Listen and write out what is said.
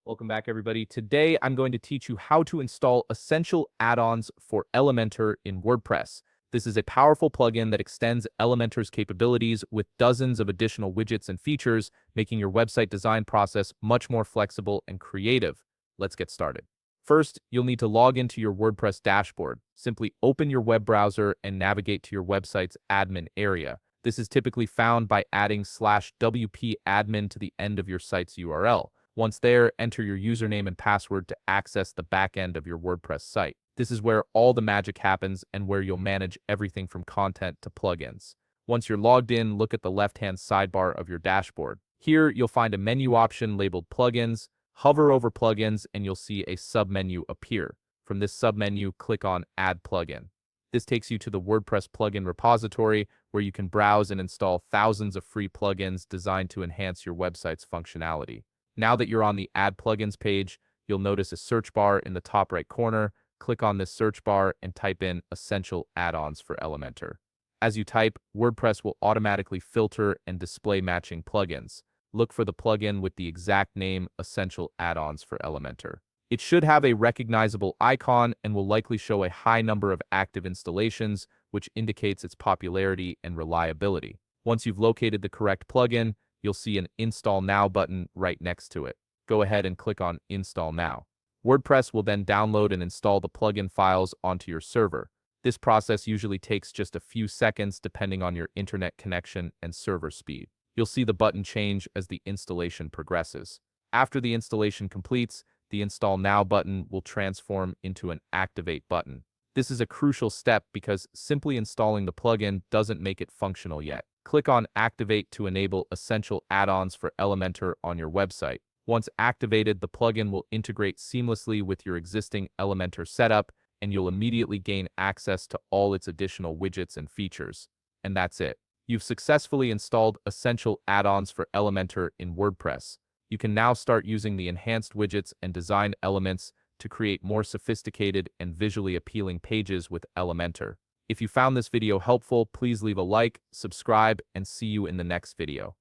Welcome back, everybody. Today, I'm going to teach you how to install essential add-ons for Elementor in WordPress. This is a powerful plugin that extends Elementor's capabilities with dozens of additional widgets and features, making your website design process much more flexible and creative. Let's get started. First, you'll need to log into your WordPress dashboard. Simply open your web browser and navigate to your website's admin area. This is typically found by adding /wp admin to the end of your site's URL. Once there, enter your username and password to access the backend of your WordPress site. This is where all the magic happens and where you'll manage everything from content to plugins. Once you're logged in, look at the left-hand sidebar of your dashboard. Here, you'll find a menu option labeled Plugins. Hover over Plugins and you'll see a submenu appear. From this submenu, click on Add Plugin. This takes you to the WordPress plugin repository where you can browse and install thousands of free plugins designed to enhance your website's functionality. Now that you're on the Add Plugins page, you'll notice a search bar in the top right corner. Click on this search bar and type in Essential Add-ons for Elementor. As you type, WordPress will automatically filter and display matching plugins. Look for the plugin with the exact name Essential Add-ons for Elementor. It should have a recognizable icon and will likely show a high number of active installations, which indicates its popularity and reliability. Once you've located the correct plugin, you'll see an Install Now button right next to it. Go ahead and click on Install Now. WordPress will then download and install the plugin files onto your server. This process usually takes just a few seconds depending on your internet connection and server speed. You'll see the button change as the installation progresses. After the installation completes, the Install Now button will transform into an Activate button. This is a crucial step because simply installing the plugin doesn't make it functional yet. Click on Activate to enable essential add-ons for Elementor on your website. Once activated, the plugin will integrate seamlessly with your existing Elementor setup, and you'll immediately gain access to all its additional widgets and features. And that's it. You've successfully installed essential add-ons for Elementor in WordPress. You can now start using the enhanced widgets and design elements to create more sophisticated and visually appealing pages with Elementor. If you found this video helpful, please leave a like, subscribe, and see you in the next video.